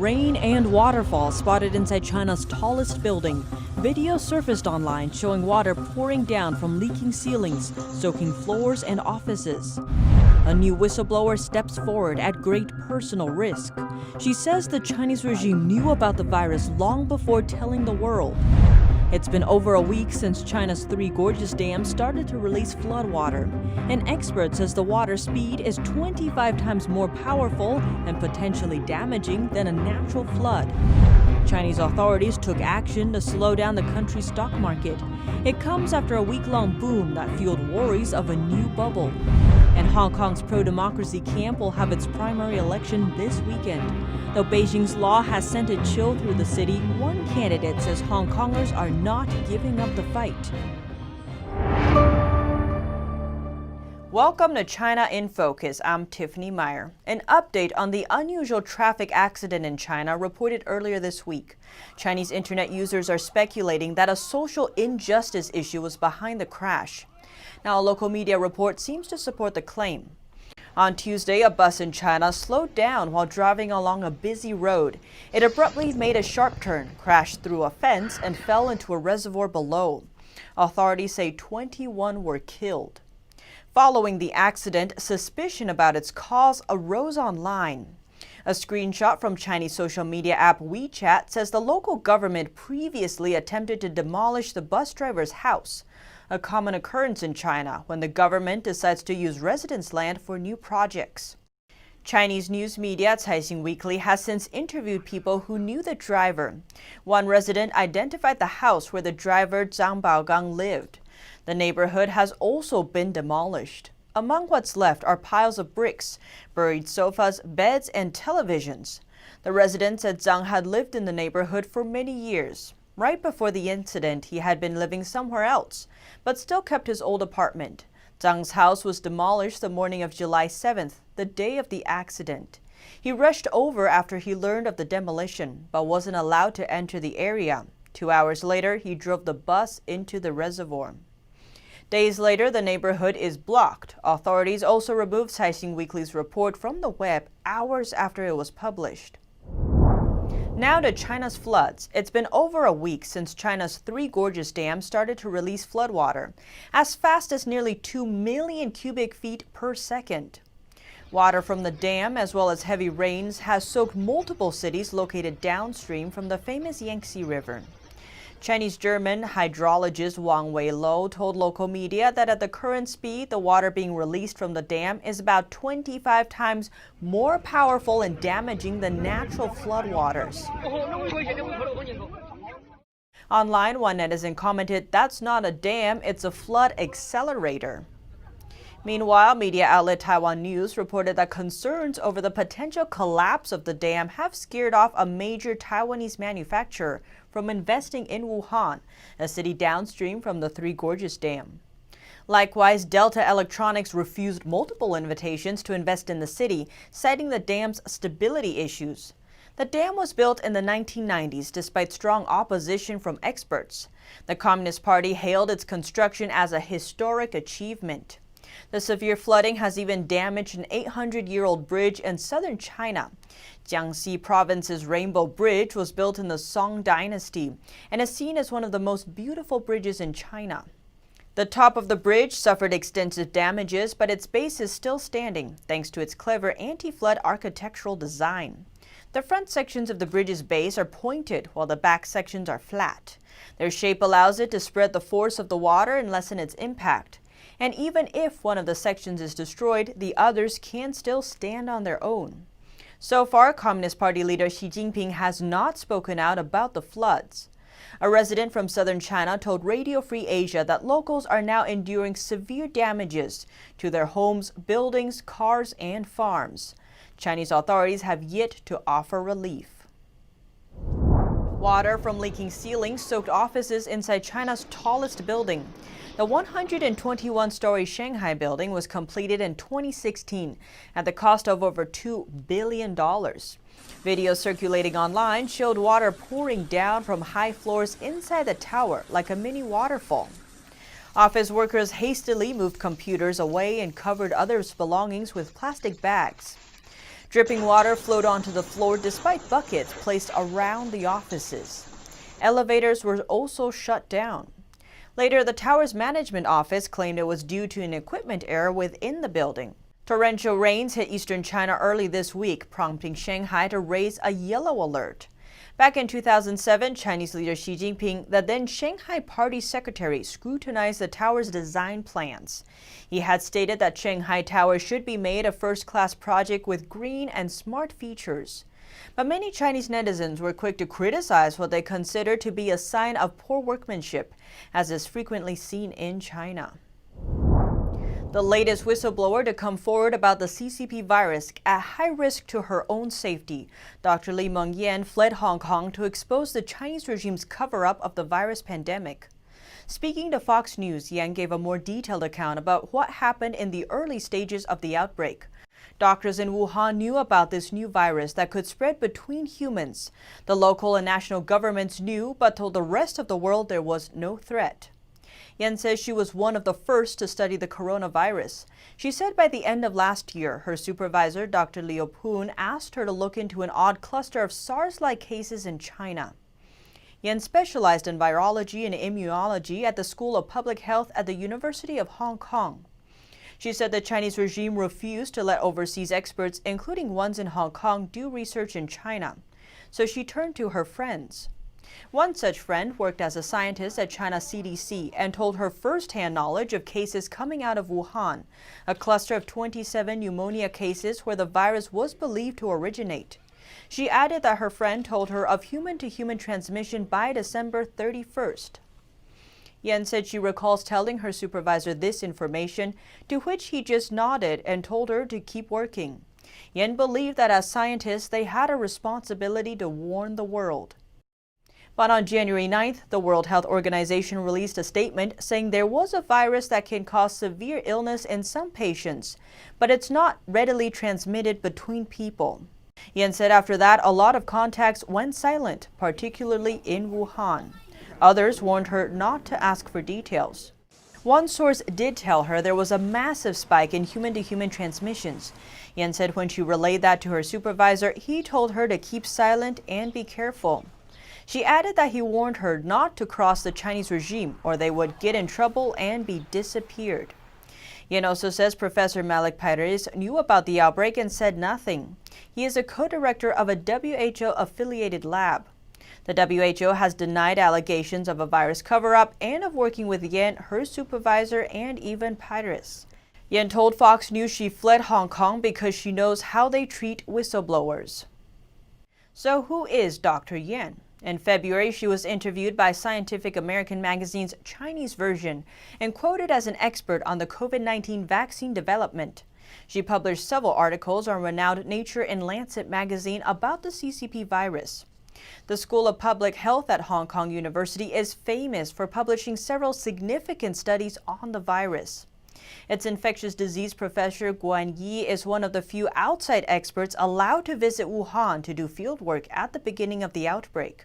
Rain and waterfalls spotted inside China's tallest building. Video surfaced online showing water pouring down from leaking ceilings, soaking floors and offices. A new whistleblower steps forward at great personal risk. She says the Chinese regime knew about the virus long before telling the world. It's been over a week since China's Three Gorges Dam started to release floodwater. An expert says the water speed is 25 times more powerful and potentially damaging than a natural flood. Chinese authorities took action to slow down the country's stock market. It comes after a week-long boom that fueled worries of a new bubble. And Hong Kong's pro-democracy camp will have its primary election this weekend. Though Beijing's law has sent a chill through the city, one candidate says Hong Kongers are not giving up the fight. Welcome to China in Focus. I'm Tiffany Meyer. An update on the unusual traffic accident in China reported earlier this week. Chinese internet users are speculating that a social injustice issue was behind the crash. Now, a local media report seems to support the claim. On Tuesday, a bus in China slowed down while driving along a busy road. It abruptly made a sharp turn, crashed through a fence, and fell into a reservoir below. Authorities say 21 were killed. Following the accident, suspicion about its cause arose online. A screenshot from Chinese social media app WeChat says the local government previously attempted to demolish the bus driver's house, a common occurrence in China when the government decides to use residents' land for new projects. Chinese news media Caixin Weekly has since interviewed people who knew the driver. One resident identified the house where the driver Zhang Baogang lived. The neighborhood has also been demolished. Among what's left are piles of bricks, buried sofas, beds, and televisions. The resident said Zhang had lived in the neighborhood for many years. Right before the incident, he had been living somewhere else, but still kept his old apartment. Zhang's house was demolished the morning of July 7th, the day of the accident. He rushed over after he learned of the demolition, but wasn't allowed to enter the area. 2 hours later, he drove the bus into the reservoir. Days later, the neighborhood is blocked. Authorities also removed Caixin Weekly's report from the web hours after it was published. Now to China's floods. It's been over a week since China's Three Gorges Dam started to release floodwater, as fast as nearly 2 million cubic feet per second. Water from the dam, as well as heavy rains, has soaked multiple cities located downstream from the famous Yangtze River. Chinese-German hydrologist Wang Weilo told local media that at the current speed, the water being released from the dam is about 25 times more powerful and damaging than natural floodwaters. Online, one netizen commented, "That's not a dam, it's a flood accelerator." Meanwhile, media outlet Taiwan News reported that concerns over the potential collapse of the dam have scared off a major Taiwanese manufacturer from investing in Wuhan, a city downstream from the Three Gorges Dam. Likewise, Delta Electronics refused multiple invitations to invest in the city, citing the dam's stability issues. The dam was built in the 1990s despite strong opposition from experts. The Communist Party hailed its construction as a historic achievement. The severe flooding has even damaged an 800-year-old bridge in southern China. Jiangxi Province's Rainbow Bridge was built in the Song Dynasty and is seen as one of the most beautiful bridges in China. The top of the bridge suffered extensive damages, but its base is still standing thanks to its clever anti-flood architectural design. The front sections of the bridge's base are pointed while the back sections are flat. Their shape allows it to spread the force of the water and lessen its impact. And even if one of the sections is destroyed, the others can still stand on their own. So far, Communist Party leader Xi Jinping has not spoken out about the floods. A resident from southern China told Radio Free Asia that locals are now enduring severe damages to their homes, buildings, cars, and farms. Chinese authorities have yet to offer relief. Water from leaking ceilings soaked offices inside China's tallest building. The 121-story Shanghai building was completed in 2016 at the cost of over $2 billion. Videos circulating online showed water pouring down from high floors inside the tower like a mini waterfall. Office workers hastily moved computers away and covered others' belongings with plastic bags. Dripping water flowed onto the floor despite buckets placed around the offices. Elevators were also shut down. Later, the tower's management office claimed it was due to an equipment error within the building. Torrential rains hit eastern China early this week, prompting Shanghai to raise a yellow alert. Back in 2007, Chinese leader Xi Jinping, the then Shanghai Party secretary, scrutinized the tower's design plans. He had stated that Shanghai Tower should be made a first-class project with green and smart features. But many Chinese netizens were quick to criticize what they considered to be a sign of poor workmanship, as is frequently seen in China. The latest whistleblower to come forward about the CCP virus at high risk to her own safety, Dr. Li Mengyan fled Hong Kong to expose the Chinese regime's cover-up of the virus pandemic. Speaking to Fox News, Yan gave a more detailed account about what happened in the early stages of the outbreak. Doctors in Wuhan knew about this new virus that could spread between humans. The local and national governments knew, but told the rest of the world there was no threat. Yan says she was one of the first to study the coronavirus. She said by the end of last year, her supervisor, Dr. Liu Poon, asked her to look into an odd cluster of SARS-like cases in China. Yan specialized in virology and immunology at the School of Public Health at the University of Hong Kong. She said the Chinese regime refused to let overseas experts, including ones in Hong Kong, do research in China. So she turned to her friends. One such friend worked as a scientist at China CDC and told her first-hand knowledge of cases coming out of Wuhan, a cluster of 27 pneumonia cases where the virus was believed to originate. She added that her friend told her of human-to-human transmission by December 31st. Yan said she recalls telling her supervisor this information, to which he just nodded and told her to keep working. Yan believed that as scientists, they had a responsibility to warn the world. But on January 9th, the World Health Organization released a statement saying there was a virus that can cause severe illness in some patients, but it's not readily transmitted between people. Yan said after that, a lot of contacts went silent, particularly in Wuhan. Others warned her not to ask for details. One source did tell her there was a massive spike in human-to-human transmissions. Yan said when she relayed that to her supervisor, he told her to keep silent and be careful. She added that he warned her not to cross the Chinese regime or they would get in trouble and be disappeared. Yan also says Professor Malik Paris knew about the outbreak and said nothing. He is a co-director of a WHO-affiliated lab. The WHO has denied allegations of a virus cover-up and of working with Yan, her supervisor, and even Paris. Yan told Fox News she fled Hong Kong because she knows how they treat whistleblowers. So who is Dr. Yan? In February, she was interviewed by Scientific American magazine's Chinese version and quoted as an expert on the COVID-19 vaccine development. She published several articles on renowned Nature and Lancet magazine about the CCP virus. The School of Public Health at Hong Kong University is famous for publishing several significant studies on the virus. Its infectious disease professor Guan Yi is one of the few outside experts allowed to visit Wuhan to do fieldwork at the beginning of the outbreak.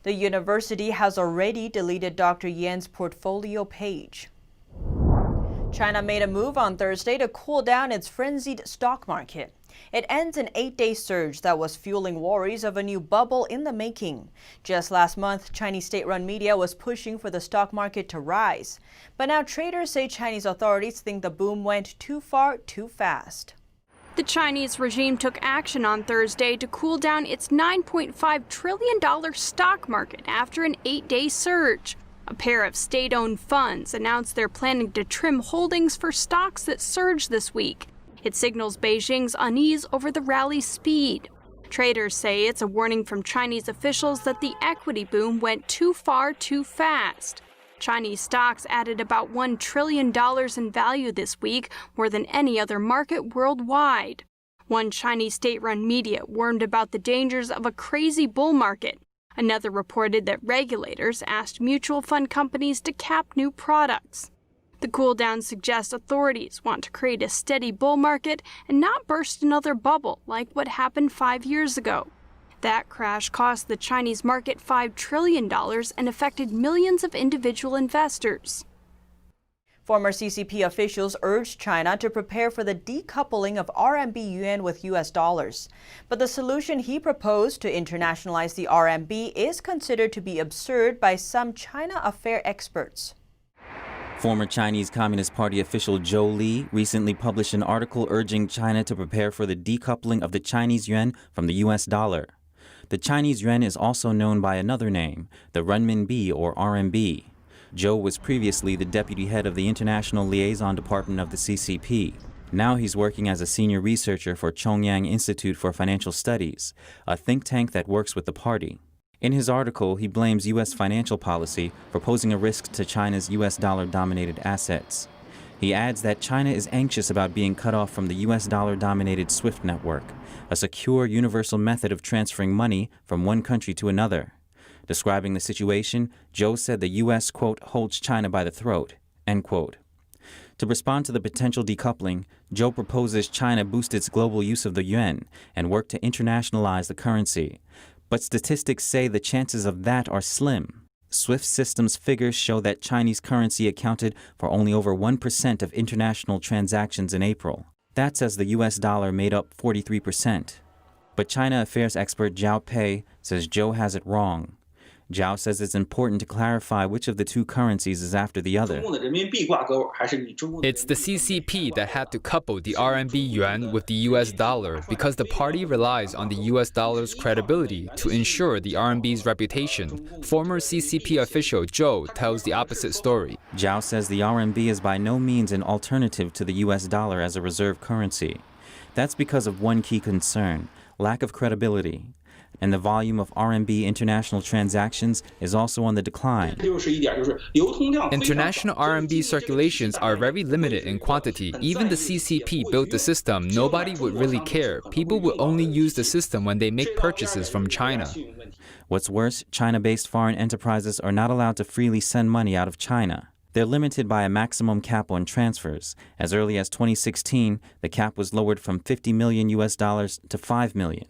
The university has already deleted Dr. Yan's portfolio page. China made a move on Thursday to cool down its frenzied stock market. It ends an 8-day surge that was fueling worries of a new bubble in the making. Just last month, Chinese state-run media was pushing for the stock market to rise. But now traders say Chinese authorities think the boom went too far, too fast. The Chinese regime took action on Thursday to cool down its $9.5 trillion stock market after an 8-day surge. A pair of state-owned funds announced they're planning to trim holdings for stocks that surged this week. It signals Beijing's unease over the rally's speed. Traders say it's a warning from Chinese officials that the equity boom went too far too fast. Chinese stocks added about $1 trillion in value this week, more than any other market worldwide. One Chinese state-run media warned about the dangers of a crazy bull market. Another reported that regulators asked mutual fund companies to cap new products. The cool-down suggests authorities want to create a steady bull market and not burst another bubble like what happened 5 years ago. That crash cost the Chinese market $5 trillion and affected millions of individual investors. Former CCP officials urged China to prepare for the decoupling of RMB yuan with US dollars. But the solution he proposed to internationalize the RMB is considered to be absurd by some China affair experts. Former Chinese Communist Party official Zhou Li recently published an article urging China to prepare for the decoupling of the Chinese yuan from the US dollar. The Chinese yuan is also known by another name, the renminbi or RMB. Zhou was previously the deputy head of the International Liaison Department of the CCP. Now he's working as a senior researcher for Chongyang Institute for Financial Studies, a think tank that works with the party. In his article, he blames U.S. financial policy for posing a risk to China's U.S. dollar-dominated assets. He adds that China is anxious about being cut off from the U.S. dollar-dominated SWIFT network, a secure universal method of transferring money from one country to another. Describing the situation, Zhou said the U.S., quote, holds China by the throat, end quote. To respond to the potential decoupling, Zhou proposes China boost its global use of the yuan and work to internationalize the currency. But statistics say the chances of that are slim. SWIFT systems figures show that Chinese currency accounted for only over 1% of international transactions in April. That's as the US dollar made up 43%. But China affairs expert Zhao Pei says Zhou has it wrong. Zhao says it's important to clarify which of the two currencies is after the other. It's the CCP that had to couple the RMB yuan with the US dollar because the party relies on the US dollar's credibility to ensure the RMB's reputation. Former CCP official Zhou tells the opposite story. Zhao says the RMB is by no means an alternative to the US dollar as a reserve currency. That's because of one key concern: lack of credibility. And the volume of RMB international transactions is also on the decline. International RMB circulations are very limited in quantity. Even the CCP built the system. Nobody would really care. People would only use the system when they make purchases from China. What's worse, China-based foreign enterprises are not allowed to freely send money out of China. They're limited by a maximum cap on transfers. As early as 2016, the cap was lowered from $50 million US dollars to $5 million.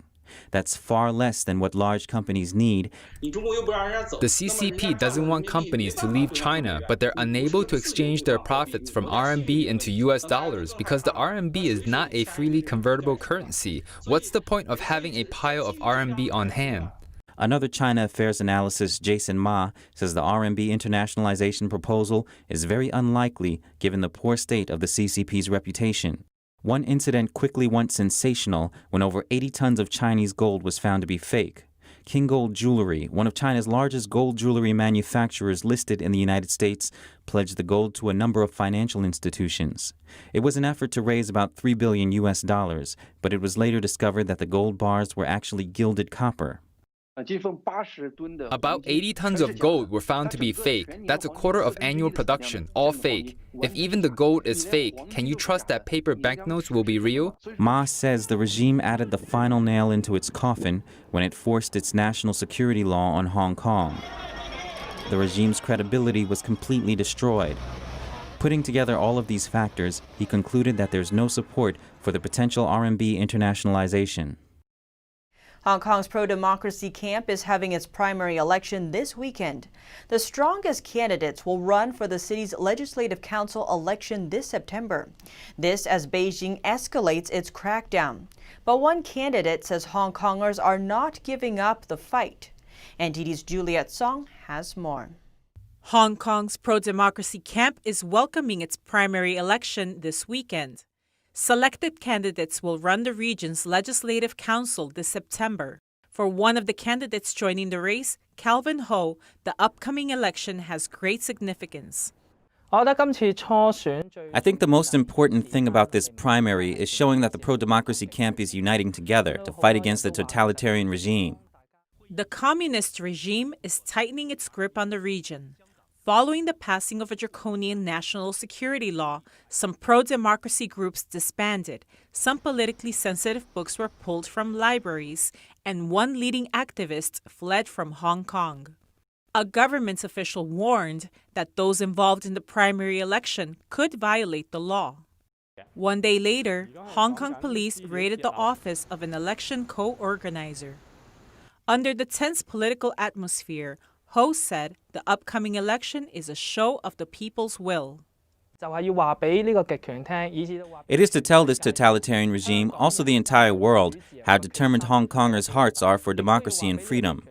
That's far less than what large companies need. The CCP doesn't want companies to leave China, but they're unable to exchange their profits from RMB into US dollars because the RMB is not a freely convertible currency. What's the point of having a pile of RMB on hand? Another China affairs analyst, Jason Ma, says the RMB internationalization proposal is very unlikely given the poor state of the CCP's reputation. One incident quickly went sensational when over 80 tons of Chinese gold was found to be fake. King Gold Jewelry, one of China's largest gold jewelry manufacturers listed in the United States, pledged the gold to a number of financial institutions. It was an effort to raise about $3 billion US dollars, but it was later discovered that the gold bars were actually gilded copper. About 80 tons of gold were found to be fake. That's a quarter of annual production, all fake. If even the gold is fake, can you trust that paper banknotes will be real? Ma says the regime added the final nail into its coffin when it forced its national security law on Hong Kong. The regime's credibility was completely destroyed. Putting together all of these factors, he concluded that there's no support for the potential RMB internationalization. Hong Kong's pro-democracy camp is having its primary election this weekend. The strongest candidates will run for the city's Legislative Council election this September. This as Beijing escalates its crackdown. But one candidate says Hong Kongers are not giving up the fight. NTD's Juliet Song has more. Hong Kong's pro-democracy camp is welcoming its primary election this weekend. Selected candidates will run the region's Legislative Council this September. For one of the candidates joining the race, Calvin Ho, the upcoming election has great significance. I think the most important thing about this primary is showing that the pro-democracy camp is uniting together to fight against the totalitarian regime. The communist regime is tightening its grip on the region. Following the passing of a draconian national security law, some pro-democracy groups disbanded, some politically sensitive books were pulled from libraries, and one leading activist fled from Hong Kong. A government official warned that those involved in the primary election could violate the law. One day later, Hong Kong police raided the office of an election co-organizer. Under the tense political atmosphere, Ho said the upcoming election is a show of the people's will. It is to tell this totalitarian regime, also the entire world, how determined Hong Kongers' hearts are for democracy and freedom.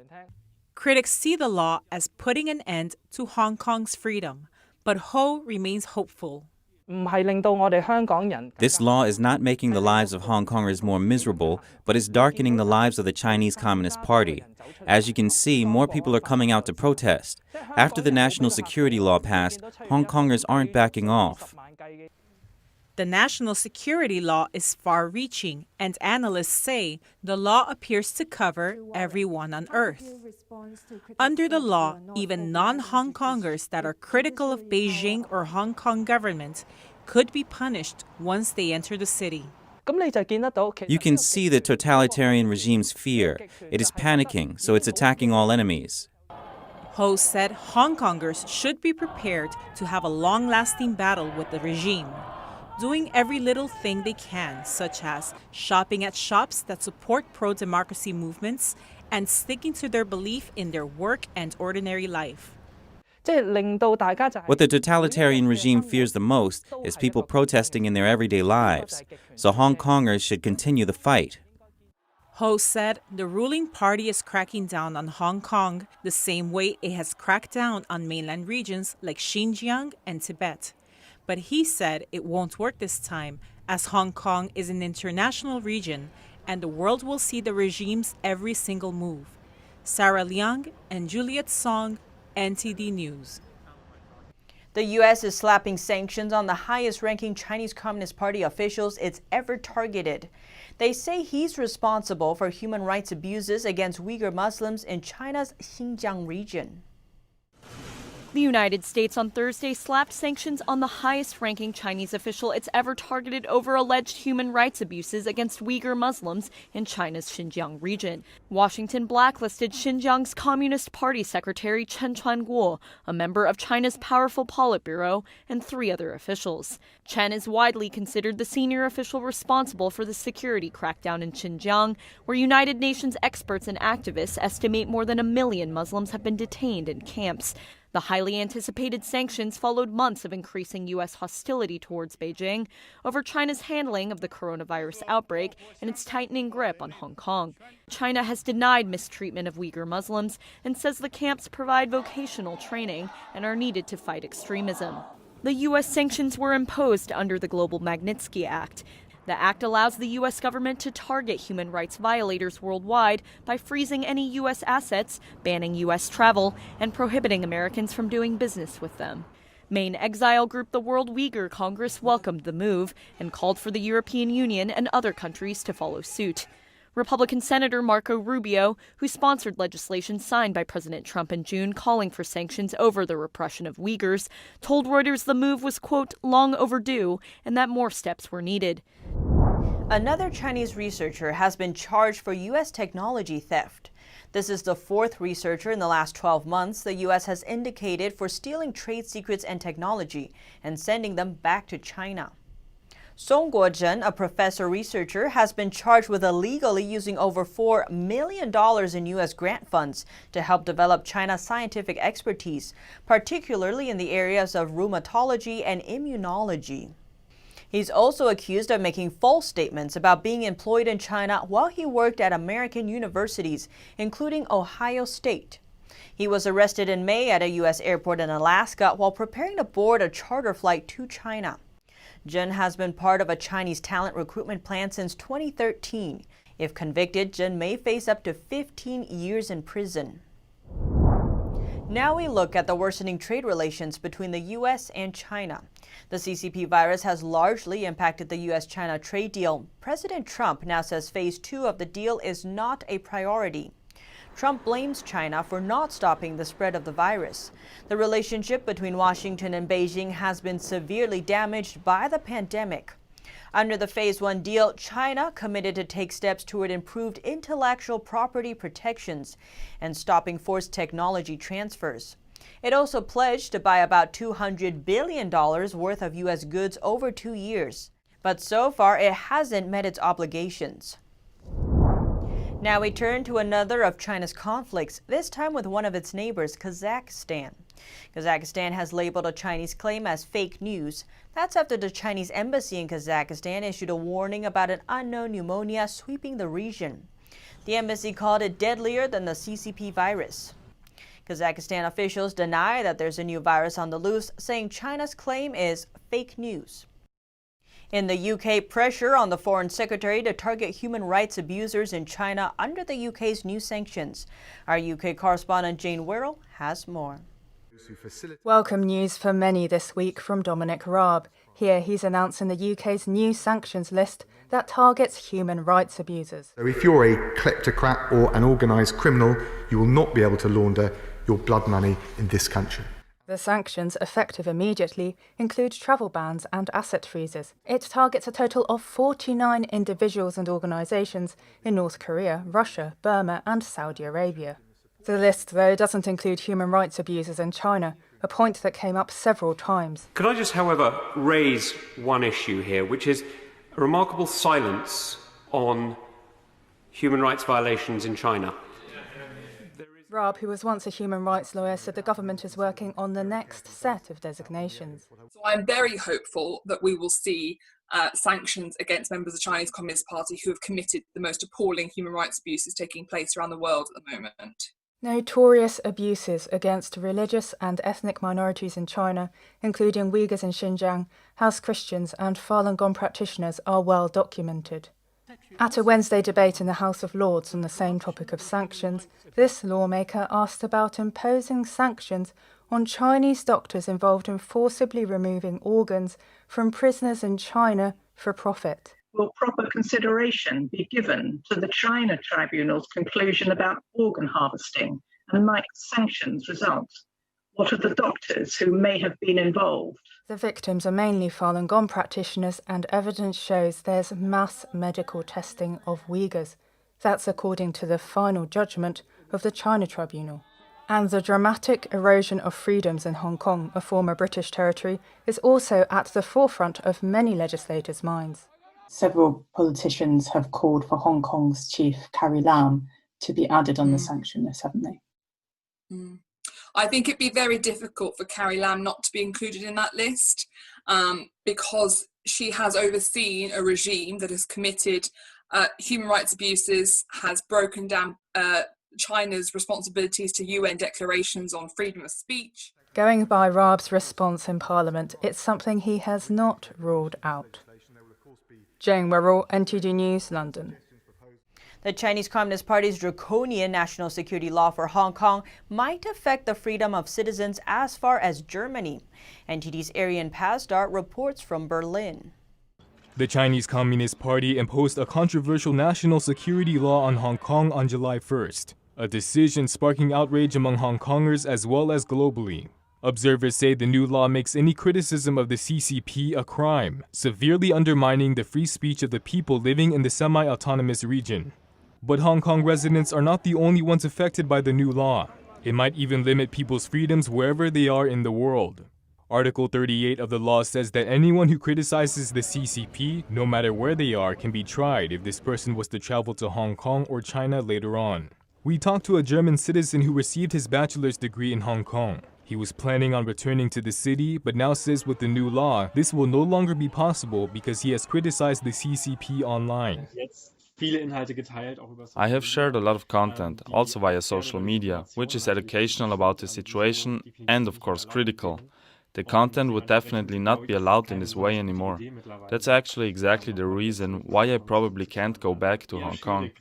Critics see the law as putting an end to Hong Kong's freedom, but Ho remains hopeful. This law is not making the lives of Hong Kongers more miserable, but is darkening the lives of the Chinese Communist Party. As you can see, more people are coming out to protest. After the national security law passed, Hong Kongers aren't backing off. The national security law is far-reaching, and analysts say the law appears to cover everyone on Earth. Under the law, even non-Hong Kongers that are critical of Beijing or Hong Kong government could be punished once they enter the city. You can see the totalitarian regime's fear. It is panicking, so it's attacking all enemies. Ho said Hong Kongers should be prepared to have a long-lasting battle with the regime, doing every little thing they can, such as shopping at shops that support pro-democracy movements and sticking to their belief in their work and ordinary life. What the totalitarian regime fears the most is people protesting in their everyday lives. So Hong Kongers should continue the fight. Ho said the ruling party is cracking down on Hong Kong the same way it has cracked down on mainland regions like Xinjiang and Tibet. But he said it won't work this time, as Hong Kong is an international region and the world will see the regime's every single move. Sarah Liang and Juliet Song, NTD News. The U.S. is slapping sanctions on the highest-ranking Chinese Communist Party officials it's ever targeted. They say he's responsible for human rights abuses against Uyghur Muslims in China's Xinjiang region. The United States on Thursday slapped sanctions on the highest-ranking Chinese official it's ever targeted over alleged human rights abuses against Uyghur Muslims in China's Xinjiang region. Washington blacklisted Xinjiang's Communist Party Secretary Chen Chuan-kuo, a member of China's powerful Politburo, and 3 other officials. Chen is widely considered the senior official responsible for the security crackdown in Xinjiang, where United Nations experts and activists estimate more than 1 million Muslims have been detained in camps. The highly anticipated sanctions followed months of increasing U.S. hostility towards Beijing over China's handling of the coronavirus outbreak and its tightening grip on Hong Kong. China has denied mistreatment of Uyghur Muslims and says the camps provide vocational training and are needed to fight extremism. The U.S. sanctions were imposed under the Global Magnitsky Act. The act allows the U.S. government to target human rights violators worldwide by freezing any U.S. assets, banning U.S. travel, and prohibiting Americans from doing business with them. Main exile group the World Uyghur Congress welcomed the move and called for the European Union and other countries to follow suit. Republican Senator Marco Rubio, who sponsored legislation signed by President Trump in June calling for sanctions over the repression of Uyghurs, told Reuters the move was, quote, long overdue and that more steps were needed. Another Chinese researcher has been charged for U.S. technology theft. This is the 4th researcher in the last 12 months the U.S. has indicated for stealing trade secrets and technology and sending them back to China. Song Guozhen, a professor researcher, has been charged with illegally using over $4 million in U.S. grant funds to help develop China's scientific expertise, particularly in the areas of rheumatology and immunology. He's also accused of making false statements about being employed in China while he worked at American universities, including Ohio State. He was arrested in May at a U.S. airport in Alaska while preparing to board a charter flight to China. Zhen has been part of a Chinese talent recruitment plan since 2013. If convicted, Zhen may face up to 15 years in prison. Now we look at the worsening trade relations between the U.S. and China. The CCP virus has largely impacted the U.S.-China trade deal. President Trump now says phase 2 of the deal is not a priority. Trump blames China for not stopping the spread of the virus. The relationship between Washington and Beijing has been severely damaged by the pandemic. Under the Phase 1 deal, China committed to take steps toward improved intellectual property protections and stopping forced technology transfers. It also pledged to buy about $200 billion worth of U.S. goods over 2 years. But so far, it hasn't met its obligations. Now we turn to another of China's conflicts, this time with one of its neighbors, Kazakhstan. Kazakhstan has labeled a Chinese claim as fake news. That's after the Chinese embassy in Kazakhstan issued a warning about an unknown pneumonia sweeping the region. The embassy called it deadlier than the CCP virus. Kazakhstan officials deny that there's a new virus on the loose, saying China's claim is fake news. In the UK, pressure on the Foreign Secretary to target human rights abusers in China under the UK's new sanctions. Our UK correspondent Jane Wirrell has more. Welcome news for many this week from Dominic Raab. Here he's announcing the UK's new sanctions list that targets human rights abusers. So if you're a kleptocrat or an organised criminal, you will not be able to launder your blood money in this country. The sanctions, effective immediately, include travel bans and asset freezes. It targets a total of 49 individuals and organisations in North Korea, Russia, Burma and Saudi Arabia. The list, though, doesn't include human rights abusers in China, a point that came up several times. Could I just, however, raise one issue here, which is a remarkable silence on human rights violations in China? Raab, who was once a human rights lawyer, said the government is working on the next set of designations. So I'm very hopeful that we will see sanctions against members of the Chinese Communist Party who have committed the most appalling human rights abuses taking place around the world at the moment. Notorious abuses against religious and ethnic minorities in China, including Uyghurs in Xinjiang, House Christians and Falun Gong practitioners, are well documented. At a Wednesday debate in the House of Lords on the same topic of sanctions, this lawmaker asked about imposing sanctions on Chinese doctors involved in forcibly removing organs from prisoners in China for profit. Will proper consideration be given to the China Tribunal's conclusion about organ harvesting, and might sanctions result? What of the doctors who may have been involved? The victims are mainly Falun Gong practitioners, and evidence shows there's mass medical testing of Uyghurs. That's according to the final judgment of the China Tribunal. And the dramatic erosion of freedoms in Hong Kong, a former British territory, is also at the forefront of many legislators' minds. Several politicians have called for Hong Kong's chief, Carrie Lam, to be added on the sanction list, haven't they? I think it'd be very difficult for Carrie Lam not to be included in that list because she has overseen a regime that has committed human rights abuses, has broken down China's responsibilities to UN declarations on freedom of speech. Going by Raab's response in Parliament, it's something he has not ruled out. Jane Wirrell, NTD News, London. The Chinese Communist Party's draconian national security law for Hong Kong might affect the freedom of citizens as far as Germany. NTD's Arian Pasdar reports from Berlin. The Chinese Communist Party imposed a controversial national security law on Hong Kong on July 1st, a decision sparking outrage among Hong Kongers as well as globally. Observers say the new law makes any criticism of the CCP a crime, severely undermining the free speech of the people living in the semi-autonomous region. But Hong Kong residents are not the only ones affected by the new law. It might even limit people's freedoms wherever they are in the world. Article 38 of the law says that anyone who criticizes the CCP, no matter where they are, can be tried if this person was to travel to Hong Kong or China later on. We talked to a German citizen who received his bachelor's degree in Hong Kong. He was planning on returning to the city, but now says with the new law, this will no longer be possible because he has criticized the CCP online. I have shared a lot of content, also via social media, which is educational about the situation and, of course, critical. The content would definitely not be allowed in this way anymore. That's actually exactly the reason why I probably can't go back to Hong Kong.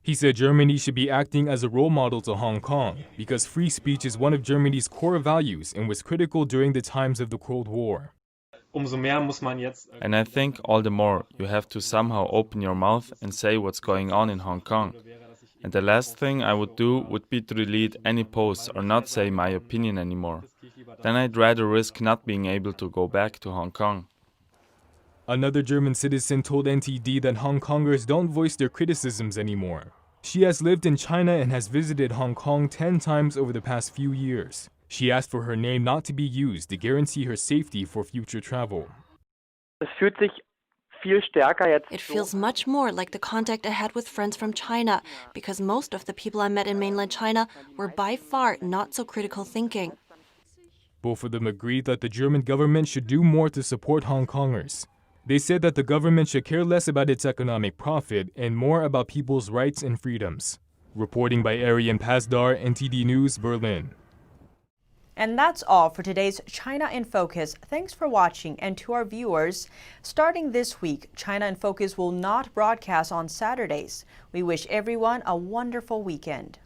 He said Germany should be acting as a role model to Hong Kong because free speech is one of Germany's core values and was critical during the times of the Cold War. And I think all the more you have to somehow open your mouth and say what's going on in Hong Kong. And the last thing I would do would be to delete any posts or not say my opinion anymore. Then I'd rather risk not being able to go back to Hong Kong. Another German citizen told NTD that Hong Kongers don't voice their criticisms anymore. She has lived in China and has visited Hong Kong 10 times over the past few years. She asked for her name not to be used to guarantee her safety for future travel. It feels much more like the contact I had with friends from China, because most of the people I met in mainland China were by far not so critical thinking. Both of them agreed that the German government should do more to support Hong Kongers. They said that the government should care less about its economic profit and more about people's rights and freedoms. Reporting by Arian Pasdar, NTD News, Berlin. And that's all for today's China in Focus. Thanks for watching, and to our viewers, starting this week, China in Focus will not broadcast on Saturdays. We wish everyone a wonderful weekend.